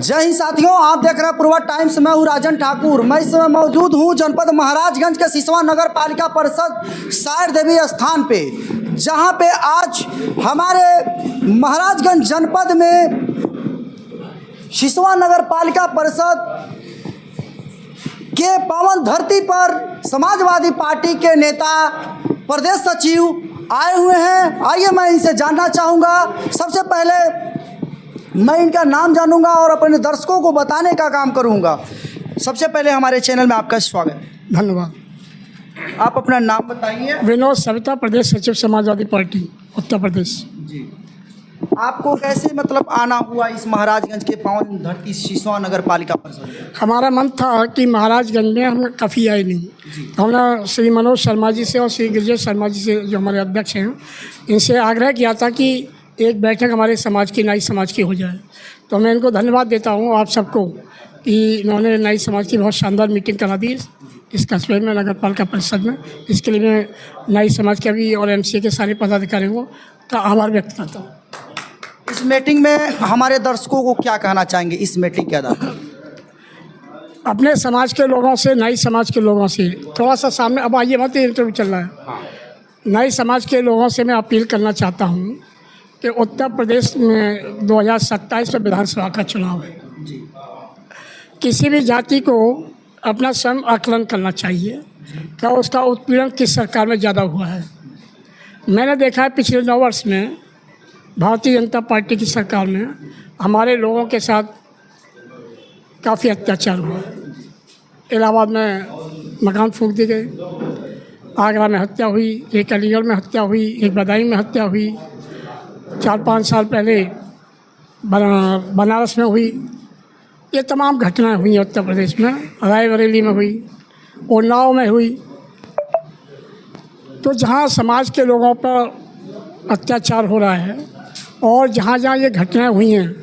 जय हिंद साथियों, आप देख रहे हैं पूर्वा टाइम्स। मैं हूँ राजन ठाकुर। मैं इस समय मौजूद हूँ जनपद महाराजगंज के सिसवा नगर पालिका परिषद सायर देवी स्थान पे, जहाँ पे आज हमारे महाराजगंज जनपद में सिसवा नगर पालिका परिषद के पावन धरती पर समाजवादी पार्टी के नेता प्रदेश सचिव आए हुए हैं। आइए मैं इनसे जानना चाहूँगा। सबसे पहले मैं इनका नाम जानूंगा और अपने दर्शकों को बताने का काम करूंगा। सबसे पहले हमारे चैनल में आपका स्वागत है। धन्यवाद। आप अपना नाम बताइए। विनोद सविता, प्रदेश सचिव समाजवादी पार्टी उत्तर प्रदेश। जी, आपको कैसे आना हुआ इस महाराजगंज के पावन धरती सिसवा नगर पालिका परिषद? हमारा मन था कि महाराजगंज में हम काफ़ी आए नहीं, तो हमने श्री मनोज शर्मा जी से और श्री गिरिजा शर्मा जी से, जो हमारे अध्यक्ष हैं, इनसे आग्रह किया था कि एक बैठक हमारे समाज की, नाई समाज की हो जाए। तो मैं इनको धन्यवाद देता हूँ आप सबको कि इन्होंने नाई समाज की बहुत शानदार मीटिंग करा दी इस कस्बे में, नगर पालिका परिषद में। इसके लिए मैं नाई समाज के भी और एमसीए के सारे पदाधिकारियों का आभार व्यक्त करता हूँ। इस मीटिंग में हमारे दर्शकों को क्या कहना चाहेंगे इस मीटिंग के आधार पर? अपने समाज के लोगों से, नाई समाज के लोगों से थोड़ा सा सामने, अब आइए मत, इंटरव्यू चल रहा है। नाई समाज के लोगों से मैं अपील करना चाहता हूँ कि उत्तर प्रदेश में 2027 में विधानसभा का चुनाव है। किसी भी जाति को अपना स्वयं आकलन करना चाहिए कि उसका उत्पीड़न किस सरकार में ज़्यादा हुआ है। मैंने देखा है पिछले 9 वर्ष में भारतीय जनता पार्टी की सरकार में हमारे लोगों के साथ काफ़ी अत्याचार हुआ। इलाहाबाद में मकान फूंक दिए गए, आगरा में हत्या हुई, एक अलीगढ़ में हत्या हुई, एक बदायूं में हत्या हुई, 4-5 साल पहले बनारस में हुई। ये तमाम घटनाएं हुई हैं उत्तर प्रदेश में। रायबरेली में हुई, उन्नाव में हुई। तो जहां समाज के लोगों पर अत्याचार हो रहा है और जहां जहां ये घटनाएं हुई हैं,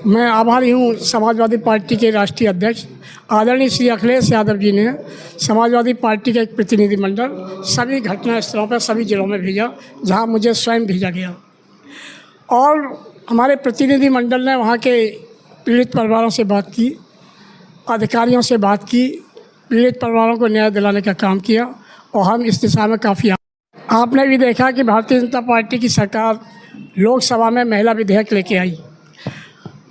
मैं आभारी हूँ समाजवादी पार्टी के राष्ट्रीय अध्यक्ष आदरणीय श्री अखिलेश यादव जी ने समाजवादी पार्टी का एक प्रतिनिधिमंडल सभी घटनास्थलों पर, सभी जिलों में भेजा, जहाँ मुझे स्वयं भेजा गया। और हमारे प्रतिनिधिमंडल ने वहाँ के पीड़ित परिवारों से बात की, अधिकारियों से बात की, पीड़ित परिवारों को न्याय दिलाने का काम किया और हम इस दिशा में काफ़ी। आपने भी देखा कि भारतीय जनता पार्टी की सरकार लोकसभा में महिला विधेयक लेके आई।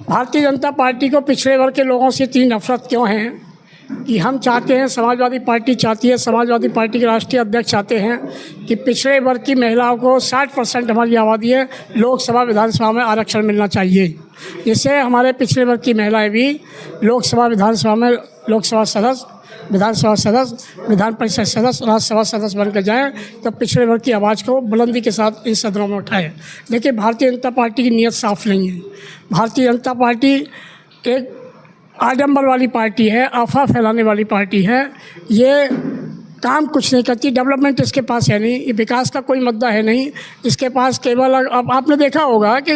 भारतीय जनता पार्टी को पिछड़े वर्ग के लोगों से इतनी नफरत क्यों है कि हम चाहते हैं, समाजवादी पार्टी चाहती है, समाजवादी पार्टी के राष्ट्रीय अध्यक्ष चाहते हैं कि पिछड़े वर्ग की महिलाओं को 60% हमारी आबादी है, लोकसभा विधानसभा में आरक्षण मिलना चाहिए, जिससे हमारे पिछड़े वर्ग की महिलाएं भी लोकसभा विधानसभा में लोकसभा सदस्य, विधानसभा सदस्य, विधान परिषद सदस्य, राज्यसभा सदस्य बनकर जाएँ, तो पिछड़े वर्ग की आवाज़ को बुलंदी के साथ इन सदनों में उठाएँ। लेकिन भारतीय जनता पार्टी की नीयत साफ नहीं है। भारतीय जनता पार्टी एक आडंबर वाली पार्टी है, अफवाह फैलाने वाली पार्टी है। ये काम कुछ नहीं करती, डेवलपमेंट इसके पास है नहीं, ये विकास का कोई मुद्दा है नहीं इसके पास। केवल अब आपने देखा होगा कि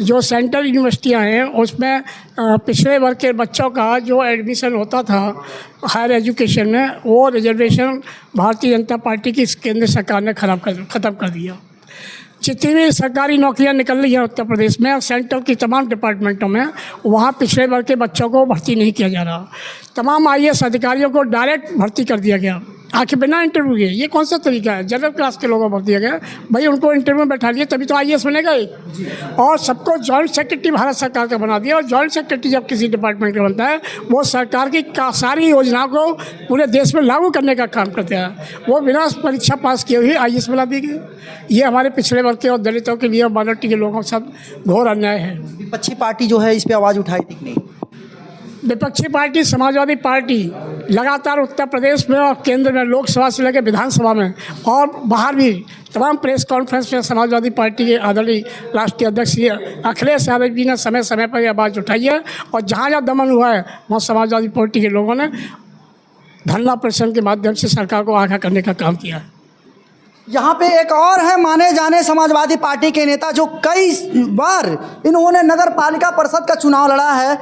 जो सेंट्रल यूनिवर्सिटियां हैं उसमें पिछड़े वर्ग के बच्चों का जो एडमिशन होता था हायर एजुकेशन में, वो रिजर्वेशन भारतीय जनता पार्टी की केंद्र सरकार ने ख़त्म कर दिया। जितनी भी सरकारी नौकरियां निकल रही हैं उत्तर प्रदेश में, सेंट्रल की तमाम डिपार्टमेंटों में, वहाँ पिछड़े वर्ग के बच्चों को भर्ती नहीं किया जा रहा। तमाम IAS अधिकारियों को डायरेक्ट भर्ती कर दिया गया, आखिर बिना इंटरव्यू के। ये कौन सा तरीका है? जनरल क्लास के लोगों को भर्ती किया गया, भाई उनको इंटरव्यू में बैठा दिया तभी तो IAS बनेगा एक। और सबको जॉइंट सेक्रेटरी भारत सरकार का बना दिया। और जॉइंट सेक्रेटरी जब किसी डिपार्टमेंट का बनता है, वो सरकार की सारी योजनाओं को पूरे देश में लागू करने का काम करते हैं। वो बिना परीक्षा पास किए हुए IAS बना दी गई। ये हमारे पिछड़े वर्ग के और दलितों के लिए और माइनॉरिटी के लोगों के साथ घोर अन्याय है। विपक्षी पार्टी जो है इस पर आवाज़ उठाई थी कि नहीं? विपक्षी पार्टी समाजवादी पार्टी लगातार उत्तर प्रदेश में और केंद्र में, लोकसभा से लेकर विधानसभा में और बाहर भी तमाम प्रेस कॉन्फ्रेंस में समाजवादी पार्टी के आदरणीय राष्ट्रीय अध्यक्ष अखिलेश यादव जी ने समय समय पर यह आवाज़ उठाई है। और जहाँ जहाँ दमन हुआ है वहाँ समाजवादी पार्टी के लोगों ने धरना प्रदर्शन के माध्यम से सरकार को आगाह करने का काम किया है। यहाँ पे एक और है माने जाने समाजवादी पार्टी के नेता, जो कई बार इन्होंने नगर पालिका परिषद का चुनाव लड़ा है।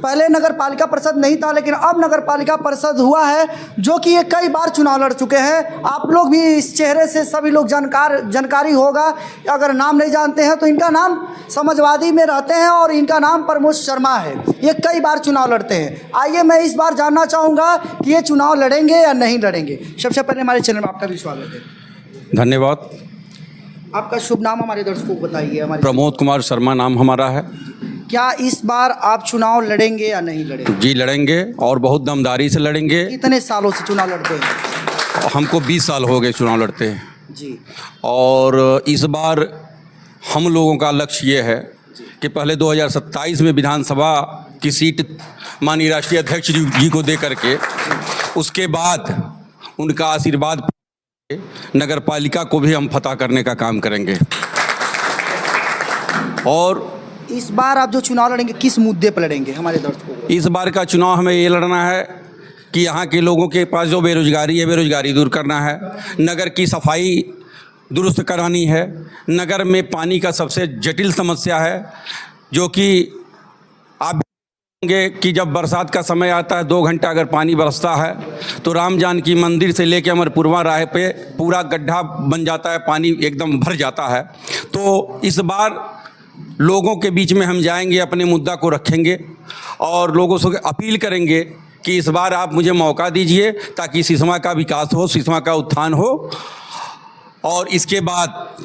पहले नगर पालिका परिषद नहीं था, लेकिन अब नगर पालिका परिषद हुआ है, जो कि ये कई बार चुनाव लड़ चुके हैं। आप लोग भी इस चेहरे से सभी लोग जानकारी होगा। अगर नाम नहीं जानते हैं तो इनका नाम समाजवादी में रहते हैं और इनका नाम प्रमोद शर्मा है। ये कई बार चुनाव लड़ते हैं। आइए मैं इस बार जानना चाहूँगा कि ये चुनाव लड़ेंगे या नहीं लड़ेंगे। सबसे पहले हमारे चैनल में आपका भी स्वागत है। धन्यवाद। आपका शुभ नाम हमारे दर्शकों को बताइए। हमारे प्रमोद कुमार शर्मा नाम हमारा है। क्या इस बार आप चुनाव लड़ेंगे या नहीं लड़ेंगे? जी लड़ेंगे, और बहुत दमदारी से लड़ेंगे। कितने सालों से चुनाव लड़ते हैं? हमको 20 साल हो गए चुनाव लड़ते हैं जी। और इस बार हम लोगों का लक्ष्य ये है कि पहले 2027 में विधानसभा की सीट माननीय राष्ट्रीय अध्यक्ष जी को दे करके उसके बाद उनका आशीर्वाद नगर पालिका को भी हम फतह करने का काम करेंगे। और इस बार आप जो चुनाव लड़ेंगे किस मुद्दे पर लड़ेंगे हमारे दर्शकों को? इस बार का चुनाव हमें ये लड़ना है कि यहाँ के लोगों के पास जो बेरोजगारी है, बेरोजगारी दूर करना है, नगर की सफाई दुरुस्त करानी है, नगर में पानी का सबसे जटिल समस्या है, जो कि आप देखेंगे कि जब बरसात का समय आता है 2 घंटा अगर पानी बरसता है तो राम जानकी मंदिर से लेकर अमरपुरवा राह पे पूरा गड्ढा बन जाता है, पानी एकदम भर जाता है। तो इस बार लोगों के बीच में हम जाएंगे, अपने मुद्दा को रखेंगे और लोगों से अपील करेंगे कि इस बार आप मुझे मौका दीजिए ताकि सिसवा का विकास हो, सिसवा का उत्थान हो, और इसके बाद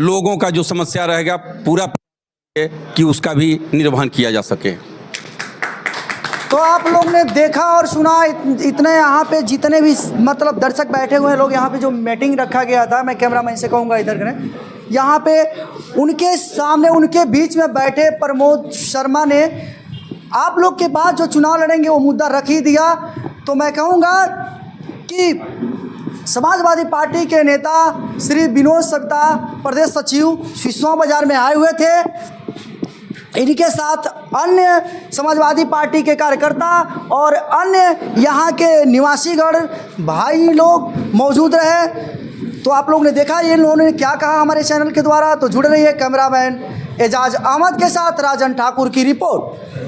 लोगों का जो समस्या रहेगा पूरा कि उसका भी निर्वहन किया जा सके। तो आप लोग ने देखा और सुना, इतने यहाँ पे जितने भी मतलब दर्शक बैठे हुए हैं लोग, यहाँ पे जो मीटिंग रखा गया था, मैं कैमरामैन से कहूँगा इधर करें, यहाँ पे उनके सामने उनके बीच में बैठे प्रमोद शर्मा ने आप लोग के बाद जो चुनाव लड़ेंगे वो मुद्दा रख ही दिया। तो मैं कहूँगा कि समाजवादी पार्टी के नेता श्री विनोद सविता प्रदेश सचिव सिसवा बाजार में आए हुए थे। इनके साथ अन्य समाजवादी पार्टी के कार्यकर्ता और अन्य यहाँ के निवासीगण भाई लोग मौजूद रहे। तो आप लोग ने देखा ये लोगों ने क्या कहा हमारे चैनल के द्वारा। तो जुड़े रहिए। कैमरामैन एजाज अहमद के साथ राजन ठाकुर की रिपोर्ट।